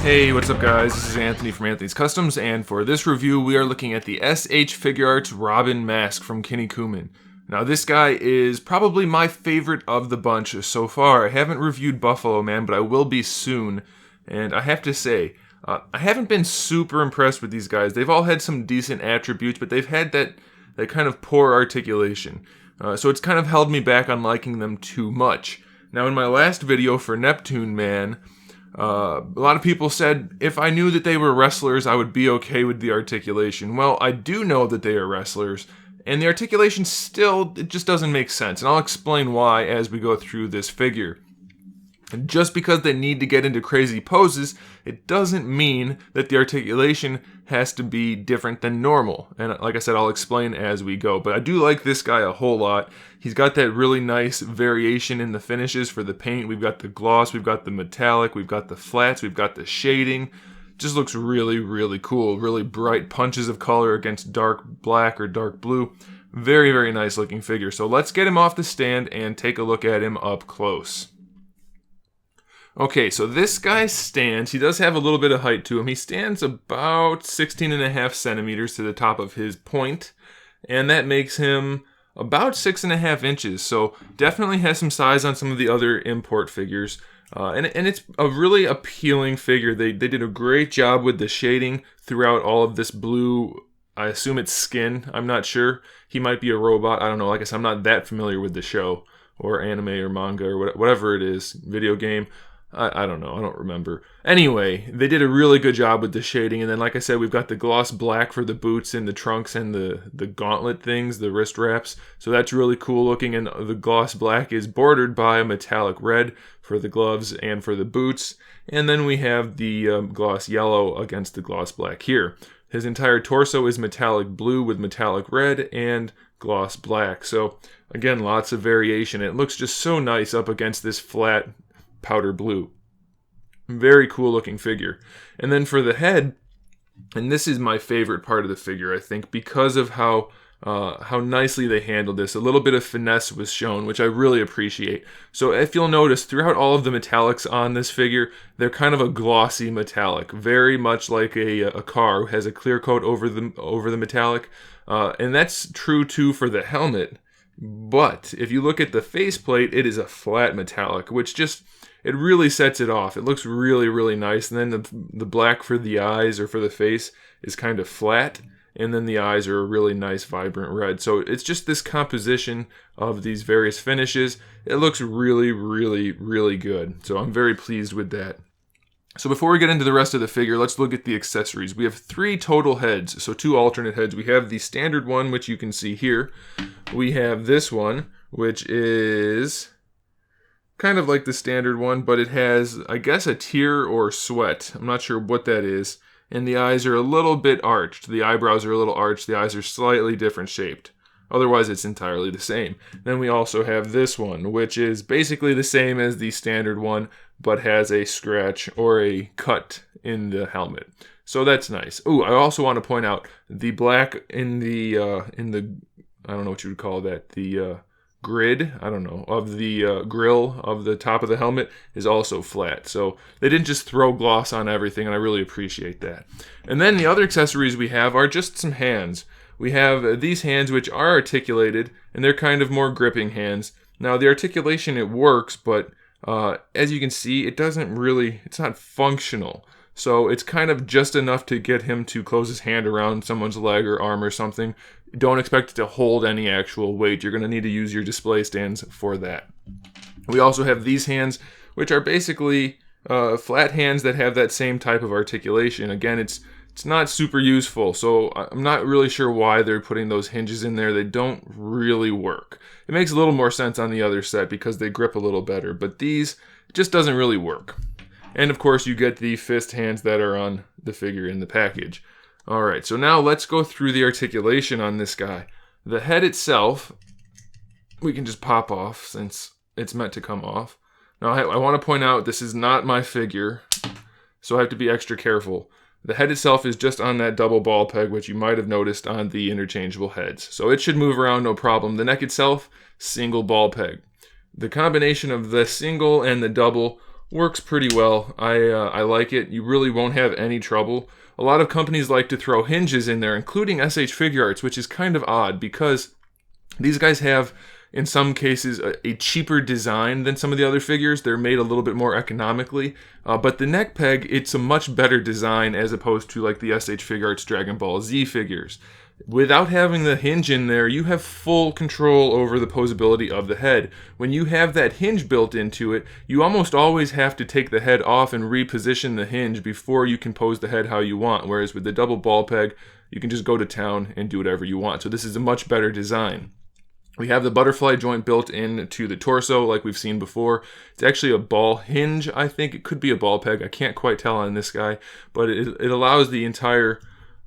Hey, what's up guys? This is Anthony from Anthony's Customs, and for this review we are looking at the SH Figuarts Robin Mask from Kinnikuman. Now this guy is probably my favorite of the bunch so far. I haven't reviewed Buffalo Man, but I will be soon, and I have to say, I haven't been super impressed with these guys. They've all had some decent attributes, but they've had that kind of poor articulation. So it's kind of held me back on liking them too much. Now in my last video for Neptune Man, a lot of people said if I knew that they were wrestlers, I would be okay with the articulation. Well, I do know that they are wrestlers, and the articulation still, it just doesn't make sense. And I'll explain why as we go through this figure. And just because they need to get into crazy poses, it doesn't mean that the articulation has to be different than normal. And like I said, I'll explain as we go. But I do like this guy a whole lot. He's got that really nice variation in the finishes for the paint. We've got the gloss, we've got the metallic, we've got the flats, we've got the shading. Just looks really, really cool. Really bright punches of color against dark black or dark blue. Very, very nice looking figure. So let's get him off the stand and take a look at him up close. Okay, so this guy stands, he does have a little bit of height to him. He stands about 16.5 centimeters to the top of his point, and that makes him about 6.5 inches. So definitely has some size on some of the other import figures. And it's a really appealing figure. They did a great job with the shading throughout all of this blue. I assume it's skin. I'm not sure. He might be a robot. I don't know. Like I said, I'm not that familiar with the show or anime or manga or whatever it is, video game. I don't know. I don't remember. Anyway, they did a really good job with the shading. And then, like I said, we've got the gloss black for the boots and the trunks and the gauntlet things, the wrist wraps. So that's really cool looking. And the gloss black is bordered by a metallic red for the gloves and for the boots. And then we have the gloss yellow against the gloss black here. His entire torso is metallic blue with metallic red and gloss black. So, again, lots of variation. It looks just so nice up against this flat powder blue. Very cool looking figure. And then for the head, and this is my favorite part of the figure, I think, because of how nicely they handled this. A little bit of finesse was shown, which I really appreciate. So if you'll notice, throughout all of the metallics on this figure, they're kind of a glossy metallic, very much like a car who has a clear coat over the metallic. And that's true too for the helmet. But if you look at the faceplate, it is a flat metallic, which just, it really sets it off. It looks really, really nice. And then the black for the eyes or for the face is kind of flat. And then the eyes are a really nice, vibrant red. So it's just this composition of these various finishes. It looks really, really, really good. So I'm very pleased with that. So before we get into the rest of the figure, let's look at the accessories. We have 3 total heads, so 2 alternate heads. We have the standard one, which you can see here. We have this one, which is kind of like the standard one, but it has, I guess, a tear or sweat. I'm not sure what that is. And the eyes are a little bit arched. The eyebrows are a little arched. The eyes are slightly different shaped. Otherwise, it's entirely the same. Then we also have this one, which is basically the same as the standard one, but has a scratch or a cut in the helmet. So that's nice. Oh, I also want to point out the black in the I don't know what you would call that, the grid, I don't know, of the grill of the top of the helmet is also flat. So they didn't just throw gloss on everything, and I really appreciate that. And then the other accessories we have are just some hands. We have these hands which are articulated, and they're kind of more gripping hands. Now the articulation, it works, but as you can see, it's not functional. So it's kind of just enough to get him to close his hand around someone's leg or arm or something. Don't expect it to hold any actual weight. You're going to need to use your display stands for that. We also have these hands, which are basically flat hands that have that same type of articulation. Again, it's not super useful, so I'm not really sure why they're putting those hinges in there. They don't really work. It makes a little more sense on the other set because they grip a little better, but these, it just doesn't really work. And of course, you get the fist hands that are on the figure in the package. Alright, so now let's go through the articulation on this guy. The head itself, we can just pop off since it's meant to come off. Now, I want to point out this is not my figure, so I have to be extra careful. The head itself is just on that double ball peg, which you might have noticed on the interchangeable heads. So it should move around no problem. The neck itself, single ball peg. The combination of the single and the double works pretty well. I like it. You really won't have any trouble. A lot of companies like to throw hinges in there, including SH Figuarts, which is kind of odd because these guys have, in some cases, a cheaper design than some of the other figures. They're made a little bit more economically. But the neck peg, it's a much better design as opposed to like the SH Figuarts Dragon Ball Z figures. Without having the hinge in there, you have full control over the posability of the head. When you have that hinge built into it, you almost always have to take the head off and reposition the hinge before you can pose the head how you want. Whereas with the double ball peg, you can just go to town and do whatever you want. So this is a much better design. We have the butterfly joint built into the torso like we've seen before. It's actually a ball hinge, I think. It could be a ball peg. I can't quite tell on this guy. But it allows the entire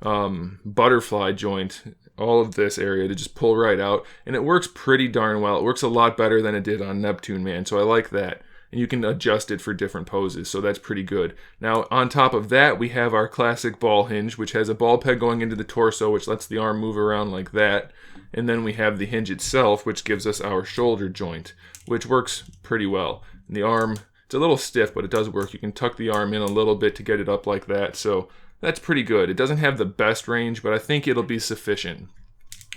butterfly joint, all of this area, to just pull right out. And it works pretty darn well. It works a lot better than it did on Neptune Man. So I like that. And you can adjust it for different poses. So that's pretty good. Now on top of that, we have our classic ball hinge, which has a ball peg going into the torso, which lets the arm move around like that. And then we have the hinge itself, which gives us our shoulder joint, which works pretty well. And the arm, it's a little stiff, but it does work. You can tuck the arm in a little bit to get it up like that. So that's pretty good. It doesn't have the best range, but I think it'll be sufficient.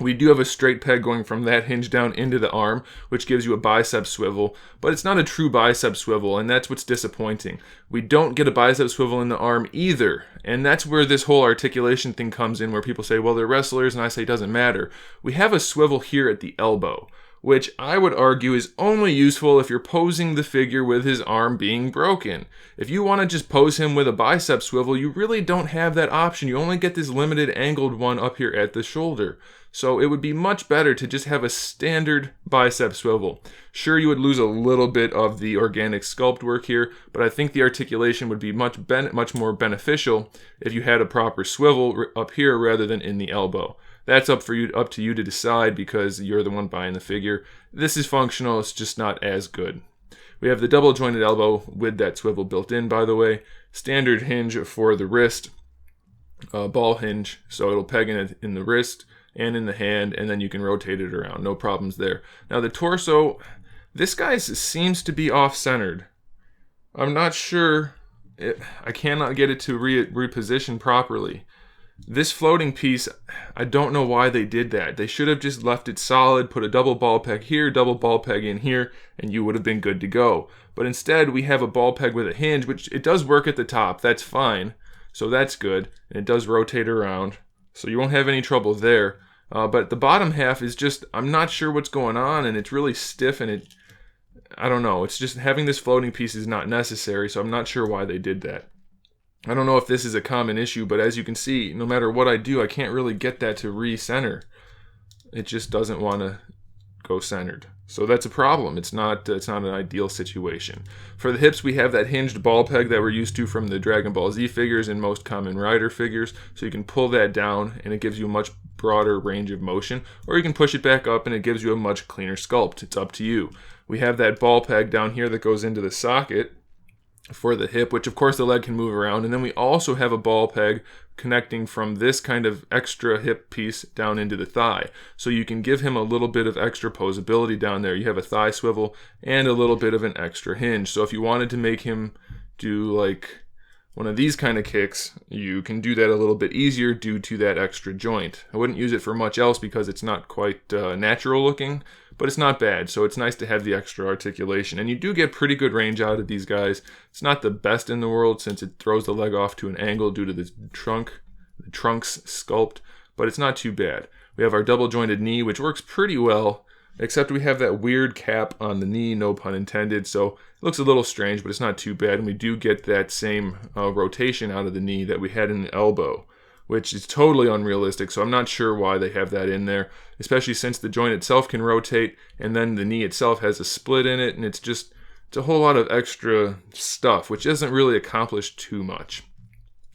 We do have a straight peg going from that hinge down into the arm, which gives you a bicep swivel, but it's not a true bicep swivel, and that's what's disappointing. We don't get a bicep swivel in the arm either, and that's where this whole articulation thing comes in, where people say, well, they're wrestlers, and I say it doesn't matter. We have a swivel here at the elbow, which I would argue is only useful if you're posing the figure with his arm being broken. If you want to just pose him with a bicep swivel, you really don't have that option. You only get this limited angled one up here at the shoulder. So it would be much better to just have a standard bicep swivel. Sure, you would lose a little bit of the organic sculpt work here, but I think the articulation would be much more beneficial if you had a proper swivel up here rather than in the elbow. That's up to you to decide because you're the one buying the figure. This is functional, it's just not as good. We have the double jointed elbow with that swivel built in, by the way. Standard hinge for the wrist, ball hinge, so it'll peg in the wrist and in the hand, and then you can rotate it around. No problems there. Now the torso, this guy seems to be off-centered. I'm not sure. I cannot get it to reposition properly. This floating piece, I don't know why they did that. They should have just left it solid, put a double ball peg here, double ball peg in here, and you would have been good to go. But instead, we have a ball peg with a hinge, which it does work at the top. That's fine. So that's good. And it does rotate around. So you won't have any trouble there. But the bottom half is just, I'm not sure what's going on, and it's really stiff, and I don't know. It's just having this floating piece is not necessary, so I'm not sure why they did that. I don't know if this is a common issue, but as you can see, no matter what I do, I can't really get that to re-center. It just doesn't want to go centered. So that's a problem. It's not an ideal situation. For the hips, we have that hinged ball peg that we're used to from the Dragon Ball Z figures and most Kamen Rider figures. So you can pull that down and it gives you a much broader range of motion, or you can push it back up and it gives you a much cleaner sculpt. It's up to you. We have that ball peg down here that goes into the socket for the hip, which of course the leg can move around, and then we also have a ball peg connecting from this kind of extra hip piece down into the thigh, so you can give him a little bit of extra posability down there. You have a thigh swivel and a little bit of an extra hinge, so if you wanted to make him do like one of these kind of kicks, you can do that a little bit easier due to that extra joint. I wouldn't use it for much else because it's not quite natural looking, but it's not bad, so it's nice to have the extra articulation. And you do get pretty good range out of these guys. It's not the best in the world since it throws the leg off to an angle due to the trunk's sculpt, but it's not too bad. We have our double jointed knee, which works pretty well, except we have that weird cap on the knee, no pun intended, so it looks a little strange, but it's not too bad, and we do get that same rotation out of the knee that we had in the elbow, which is totally unrealistic, so I'm not sure why they have that in there, especially since the joint itself can rotate, and then the knee itself has a split in it, and it's a whole lot of extra stuff, which doesn't really accomplish too much.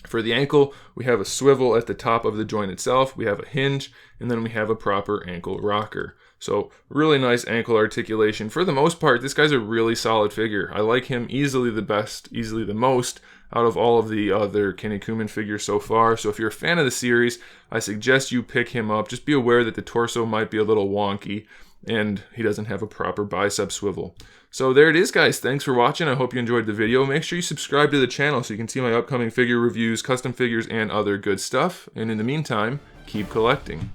For the ankle, we have a swivel at the top of the joint itself, we have a hinge, and then we have a proper ankle rocker. So really nice ankle articulation. For the most part, this guy's a really solid figure. I like him easily the best, easily the most out of all of the other Kinnikuman figures so far. So if you're a fan of the series, I suggest you pick him up. Just be aware that the torso might be a little wonky. And he doesn't have a proper bicep swivel. So there it is, guys. Thanks for watching. I hope you enjoyed the video. Make sure you subscribe to the channel so you can see my upcoming figure reviews, custom figures, and other good stuff. And in the meantime, keep collecting.